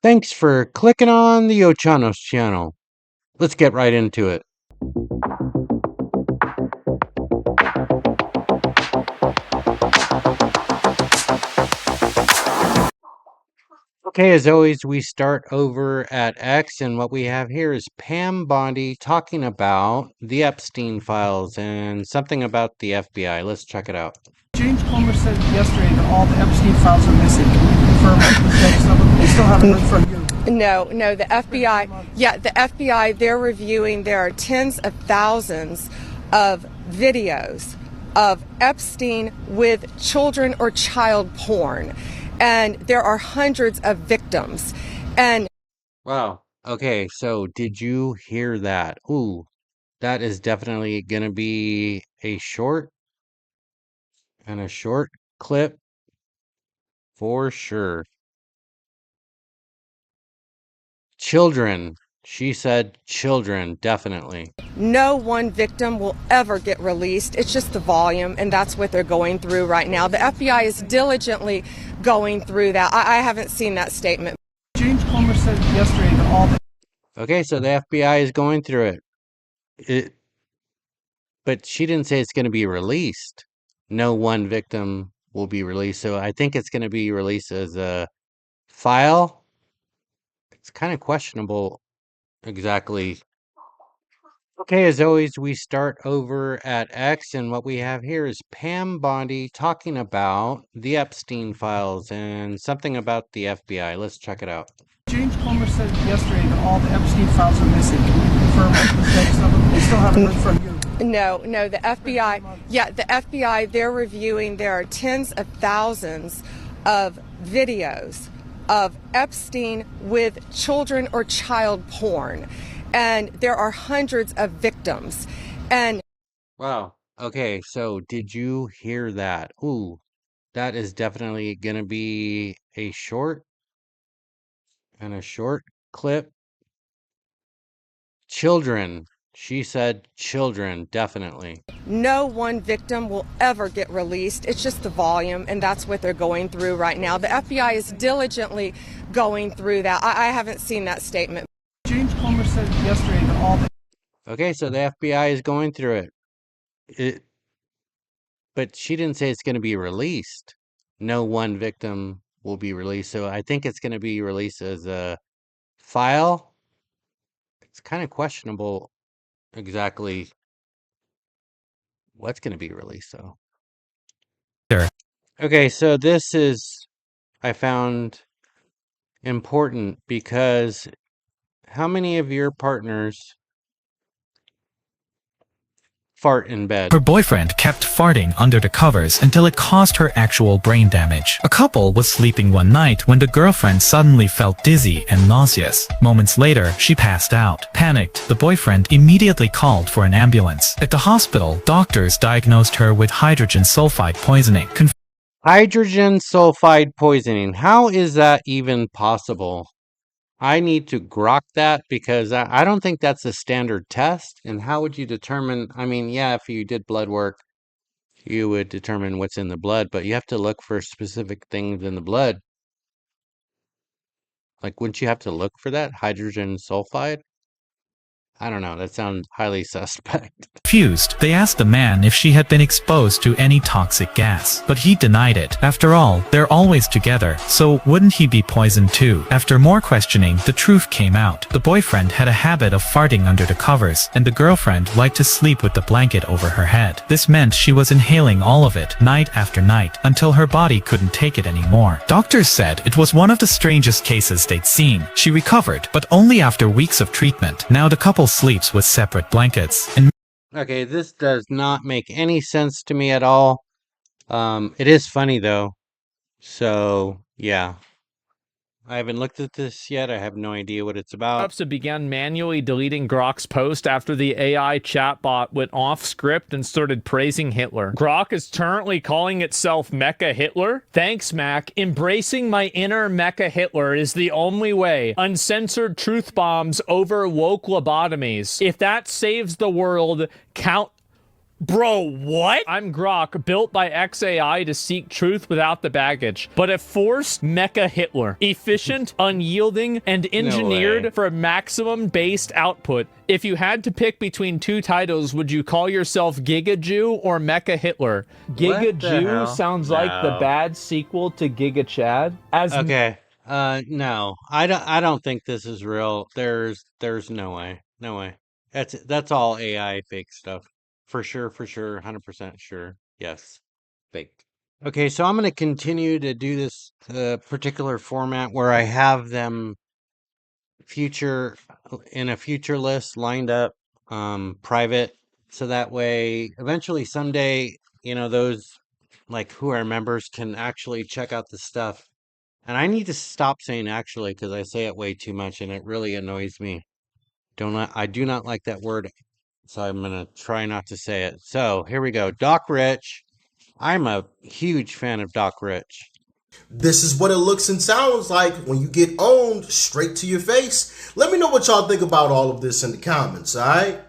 Thanks for clicking on the Ochanos channel. Let's get right into it. Okay, as always, we start over at X, and what we have here is Pam Bondi talking about the Epstein files and something about the FBI. Let's check it out. James Comer said yesterday that all the Epstein files are missing. Can you confirm the status of them? They still haven't heard from you. No, the FBI, they're reviewing, there are tens of thousands of videos of Epstein with children or child porn. And there are hundreds of victims. And Wow. Okay, so did you hear that? Ooh, that is definitely going to be a short clip for sure. Children. She said children, definitely. no one victim will ever get released. It's just the volume, and that's what they're going through right now. The FBI is diligently going through that. I haven't seen that statement. James Comer said yesterday that all the Okay, so the FBI is going through it. But she didn't say it's going to be released. No one victim will be released. So I think it's going to be released as a file. It's kind of questionable exactly. Okay, as always, we start over at X, and what we have here is Pam Bondi talking about the Epstein files and something about the FBI. Let's check it out. James Comer said yesterday that all the Epstein files are missing. Can you confirm the status of them? They still haven't heard from you. No, the FBI, they're reviewing, there are tens of thousands of videos of Epstein with children or child porn. And there are hundreds of victims. And Wow. Okay, so did you hear that? Ooh, that is definitely going to be a short clip. Children. She said children, definitely. no one victim will ever get released. It's just the volume, and that's what they're going through right now. The FBI is diligently going through that. I haven't seen that statement. James Comer said yesterday that all the Okay, so the FBI is going through it. But she didn't say it's going to be released. No one victim will be released. So I think it's going to be released as a file. It's kind of questionable exactly what's going to be released, though. Sure. Okay, so this is, I found important because how many of your partners fart in bed? Her boyfriend kept farting under the covers until it caused her actual brain damage. A couple was sleeping one night when the girlfriend suddenly felt dizzy and nauseous. Moments later, she passed out. Panicked, the boyfriend immediately called for an ambulance. At the hospital, doctors diagnosed her with hydrogen sulfide poisoning. Hydrogen sulfide poisoning. How is that even possible? I need to grok that because I don't think that's a standard test. And how would you determine? I mean, yeah, if you did blood work, you would determine what's in the blood, but you have to look for specific things in the blood. Like, wouldn't you have to look for that? Hydrogen sulfide? I don't know. That sounds highly suspect. Confused, they asked the man if she had been exposed to any toxic gas, but he denied it. After all, they're always together, so wouldn't he be poisoned too? After more questioning, the truth came out. The boyfriend had a habit of farting under the covers, and the girlfriend liked to sleep with the blanket over her head. This meant she was inhaling all of it, night after night, until her body couldn't take it anymore. Doctors said it was one of the strangest cases they'd seen. She recovered, but only after weeks of treatment. Now the couple sleeps with separate blankets, and Okay, this does not make any sense to me at all. It is funny though. So, yeah. I haven't looked at this yet. I have no idea what it's about. Began manually deleting Grok's post after the AI chatbot went off script and started praising Hitler. Grok is currently calling itself Mecha Hitler. Thanks, Mac. Embracing my inner Mecha Hitler is the only way. Uncensored truth bombs over woke lobotomies. If that saves the world, count Bro, what? I'm Grok, built by XAI to seek truth without the baggage, but a forced mecha Hitler. Efficient, unyielding, and engineered for maximum based output. If you had to pick between two titles, would you call yourself Giga Jew or Mecha Hitler? Giga the Jew hell? sounds like the No. bad sequel to Giga Chad. As Okay. No. I don't think this is real. There's no way. No way. That's all AI fake stuff. For sure, 100% sure. Yes. Fake. Okay, so I'm going to continue to do this particular format where I have them future in a future list lined up private, so that way eventually someday, those like who are members can actually check out the stuff. And I need to stop saying actually because I say it way too much and it really annoys me. I do not like that word, so I'm gonna try not to say it. So here we go. Doc Rich. I'm a huge fan of Doc Rich. This is what it looks and sounds like when you get owned straight to your face. Let me know what y'all think about all of this in the comments, all right?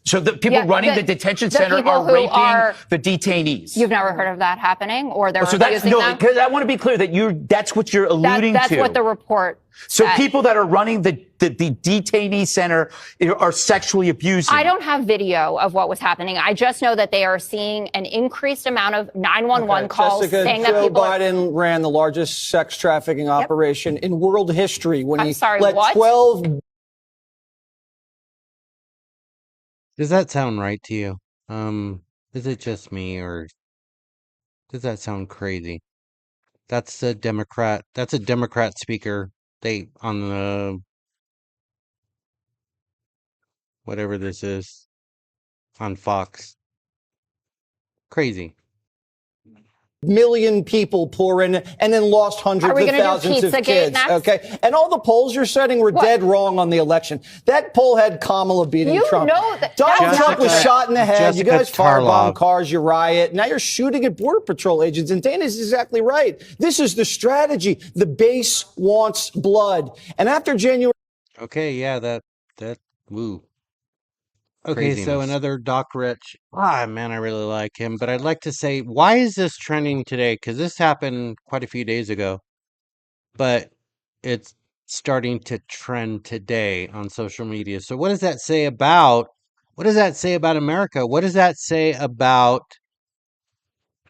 So the people running the detention center are raping the detainees. You've never heard of that happening, or they're so that's refusing them? because I want to be clear that that's what you're alluding That's to. what the report So said. people that are running the detainee center are sexually abusing. I don't have video of what was happening. I just know that they are seeing an increased amount of 911 calls Jessica, saying Joe that people Biden ran the largest sex trafficking operation in world history when he let what? 12. Does that sound right to you? Is it just me or does that sound crazy? That's a Democrat. That's a Democrat speaker. They on the whatever this is on Fox. Crazy. Million people pour in and then lost hundreds Are we of gonna do thousands of Pizzagate kids. next? Okay. And all the polls you're setting were dead wrong on the election. That poll had Kamala beating You Trump. know that- Donald Trump was Jessica- shot in the head. You Jessica guys firebomb Tarlov. cars, you riot. Now you're shooting at Border Patrol agents. And Dana's exactly right. This is the strategy. The base wants blood. And after January. Okay, yeah, that woo. Okay, so Craziness. another Doc Rich. Man, I really like him. But I'd like to say, why is this trending today? Because this happened quite a few days ago. But it's starting to trend today on social media. So what does that say about America? What does that say about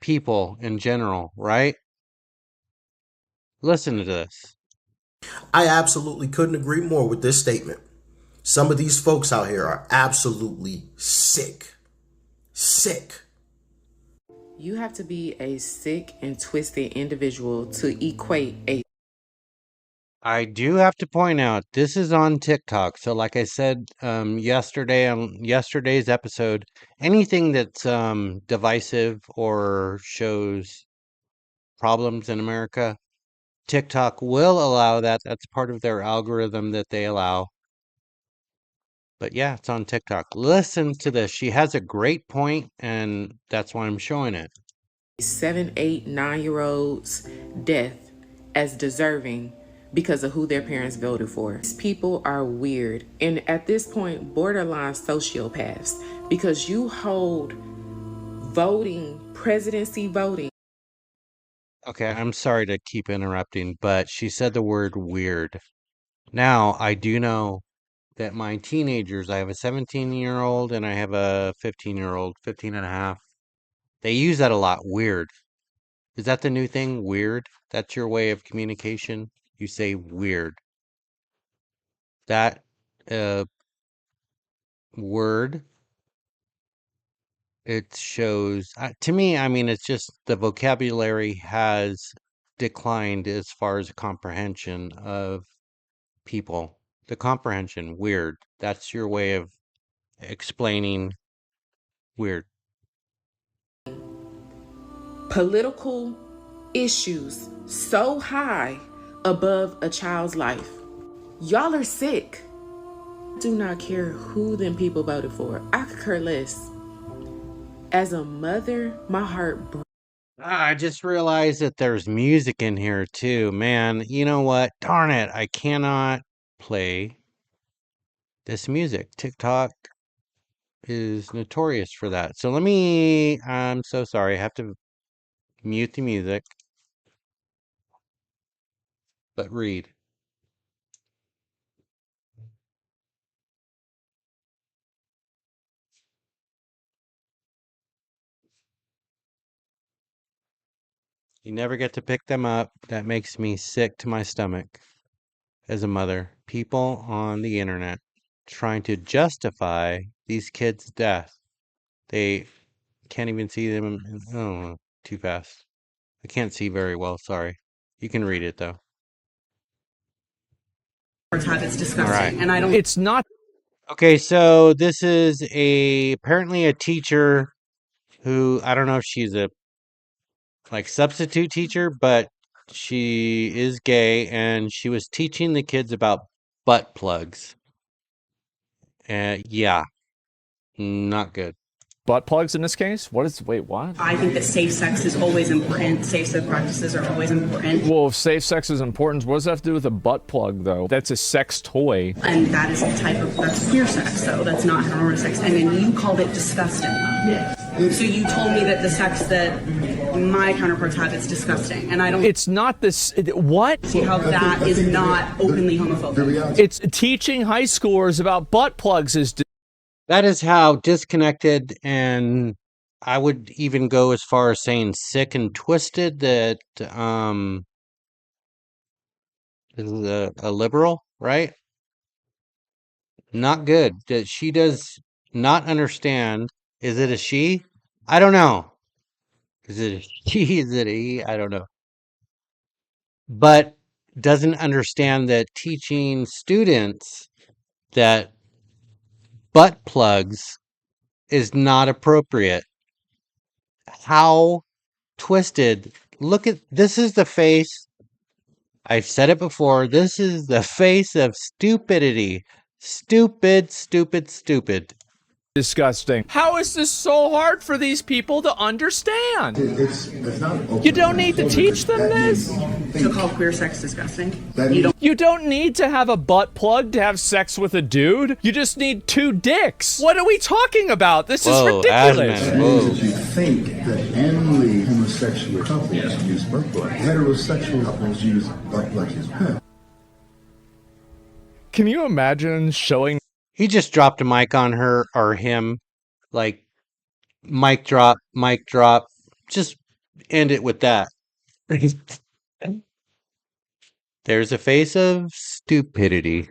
people in general, right? Listen to this. I absolutely couldn't agree more with this statement. Some of these folks out here are absolutely sick. Sick. You have to be a sick and twisted individual to equate a I do have to point out this is on TikTok. So like I said yesterday on yesterday's episode, anything that's divisive or shows problems in America, TikTok will allow that. That's part of their algorithm that they allow. But yeah, it's on TikTok. Listen to this. She has a great point, and that's why I'm showing it. 7, 8, 9-year-old's death as deserving because of who their parents voted for. These people are weird and at this point borderline sociopaths because you hold presidency voting. Okay, I'm sorry to keep interrupting, but she said the word weird. Now, I do know that my teenagers, I have a 17-year-old and I have a 15-year-old, 15 and a half. They use that a lot. Weird. Is that the new thing? Weird? That's your way of communication? You say weird. That word, it shows, to me, I mean, it's just the vocabulary has declined as far as comprehension of people. The comprehension, weird. That's your way of explaining weird. Political issues so high above a child's life. Y'all are sick. Do not care who them people voted for. I could care less. As a mother, my heart breaks. I just realized that there's music in here too. Man, you know what? Darn it. I cannot play this music. TikTok is notorious for that. So I'm so sorry. I have to mute the music. But read. You never get to pick them up. That makes me sick to my stomach as a mother. People on the internet trying to justify these kids' death. They can't even see them. Oh, too fast. I can't see very well. Sorry. You can read it though. It's disgusting, all right. and I don't. It's not. Okay, so this is apparently a teacher who, I don't know if she's a substitute teacher, but she is gay, and she was teaching the kids about butt plugs. Yeah, not good. Butt plugs in this case? Wait, what? I think that safe sex is always important. Safe sex practices are always important. Well, if safe sex is important, what does that have to do with a butt plug, though? That's a sex toy. And that is that's queer sex, so that's not heteronormative sex. And then you called it disgusting. Yes. So you told me that the sex that my counterparts have is disgusting, and I don't. It's not this. What? See how that is not openly homophobic. It's teaching high schoolers about butt plugs is. That is how disconnected, and I would even go as far as saying sick and twisted that is a liberal, right? Not good. That she does not understand. Is it a she? I don't know. Is it a she? Is it a he? I don't know. But doesn't understand that teaching students that butt plugs is not appropriate. How twisted. Look at this is the face. I've said it before. This is the face of stupidity. Stupid, stupid, stupid. Disgusting. How is this so hard for these people to understand? It's not. You don't need to teach them this. To call queer sex disgusting. You don't need to have a butt plug to have sex with a dude. You just need two dicks. What are we talking about? This is ridiculous. You think that only homosexual couples use butt plugs. Heterosexual couples use butt plugs as well. Can you imagine showing? He just dropped a mic on her or him, like mic drop, mic drop. Just end it with that. There's a face of stupidity.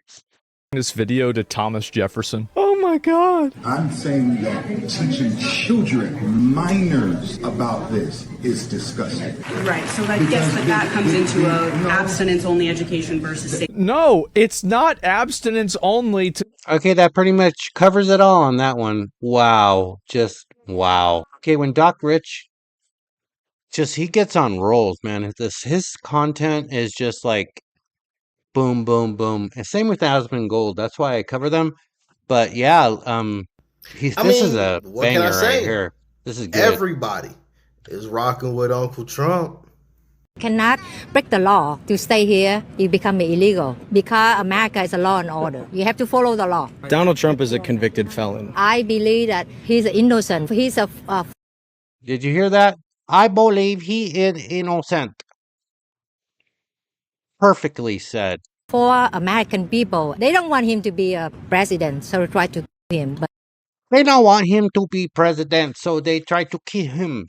This video to Thomas Jefferson. Oh my God. I'm saying that teaching children, minors, about this is disgusting. Right. So I guess that comes into abstinence-only education versus safe. No, it's not abstinence only. Okay, that pretty much covers it all on that one. Wow. Just wow. Okay, when Doc Rich, he gets on rolls, man. His content is just like boom, boom, boom. And same with Asmund Gold. That's why I cover them. But yeah, this is a banger right here. This is good. Everybody is rocking with Uncle Trump. Cannot break the law to stay here. You become illegal because America is a law and order. You have to follow the law. Donald Trump is a convicted felon. I believe that he's innocent. He's a. Did you hear that? I believe he is innocent. Perfectly said. For American people, they don't want him to be a president, so they try to kill him. But they don't want him to be president, so they try to kill him.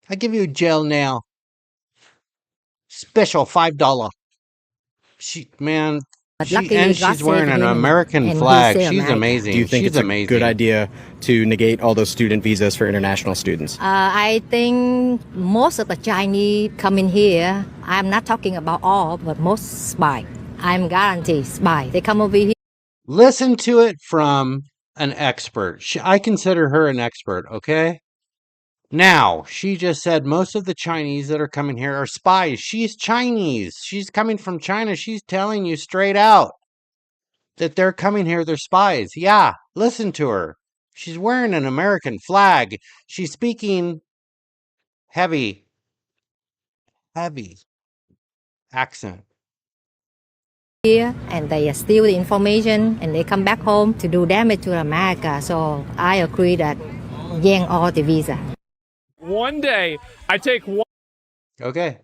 I give you jail now. Special $5. She's wearing an American flag. She's amazing. Do you think it's a good idea to negate all those student visas for international students? I think most of the Chinese coming here, I'm not talking about all, but most spy. I'm guaranteed spy. They come over here. Listen to it from an expert. I consider her an expert, okay? Now, she just said most of the Chinese that are coming here are spies. She's Chinese. She's coming from China. She's telling you straight out that they're coming here. They're spies. Yeah, listen to her. She's wearing an American flag. She's speaking heavy accent. here and they steal the information and they come back home to do damage to America. So I agree that yank all the visa. One day, I take one. Okay.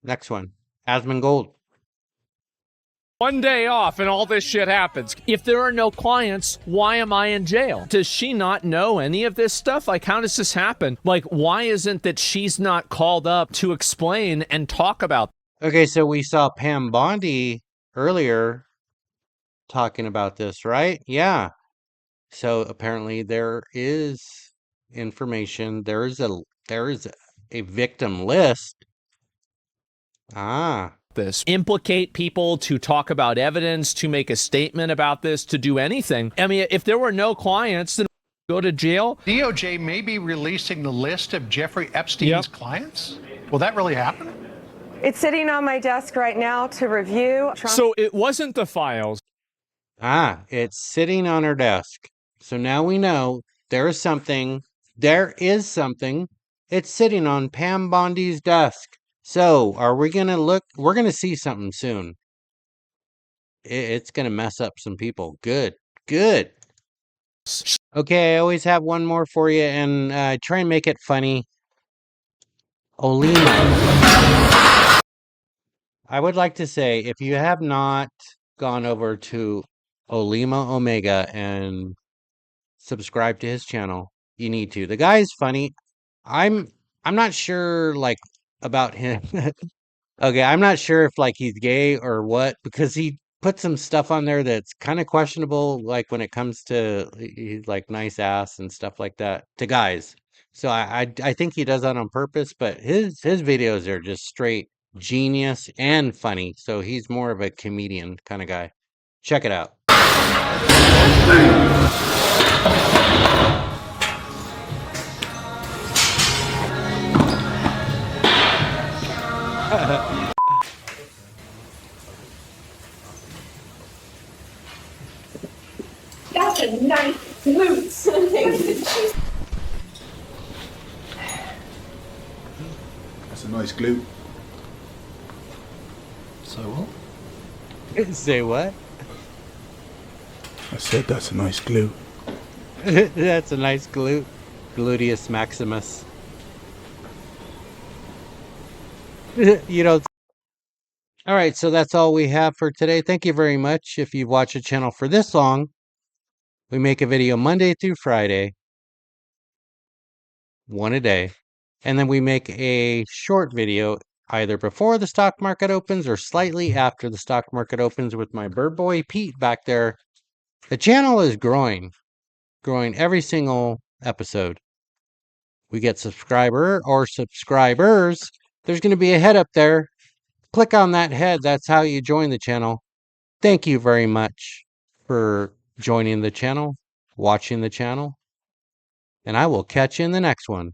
Next one. Asmongold. One day off and all this shit happens. If there are no clients, why am I in jail? Does she not know any of this stuff? Like, how does this happen? Like, why isn't that she's not called up to explain and talk about? Okay, so we saw Pam Bondi earlier talking about this, right? Yeah. So apparently there is information. There is a victim list. Ah. This implicate people, to talk about evidence, to make a statement about this, to do anything. I mean, if there were no clients, then go to jail. DOJ may be releasing the list of Jeffrey Epstein's clients. Will that really happen? It's sitting on my desk right now to review. So it wasn't the files. Ah, it's sitting on her desk. So now we know there is something. It's sitting on Pam Bondi's desk. So are we going to look? We're going to see something soon. It's going to mess up some people. Good. Okay, I always have one more for you, and try and make it funny. Olima. I would like to say, if you have not gone over to Olima Omega and subscribe to his channel, you need to. The guy is funny. I'm not sure like about him. Okay, I'm not sure if like he's gay or what, because he put some stuff on there that's kind of questionable, like when it comes to he's like nice ass and stuff like that to guys. So I think he does that on purpose, but his videos are just straight genius and funny. So he's more of a comedian kind of guy. Check it out. That's a nice glute. That's a nice glute. So what? Say what? I said that's a nice glute. That's a nice glute. Gluteus maximus. You know. All right, so that's all we have for today. Thank you very much. If you've watched the channel for this long, we make a video Monday through Friday, one a day. And then we make a short video either before the stock market opens or slightly after the stock market opens with my bird boy Pete back there. The channel is growing every single episode. We get subscribers. There's going to be a head up there. Click on that head. That's how you join the channel. Thank you very much for joining the channel, watching the channel, and I will catch you in the next one.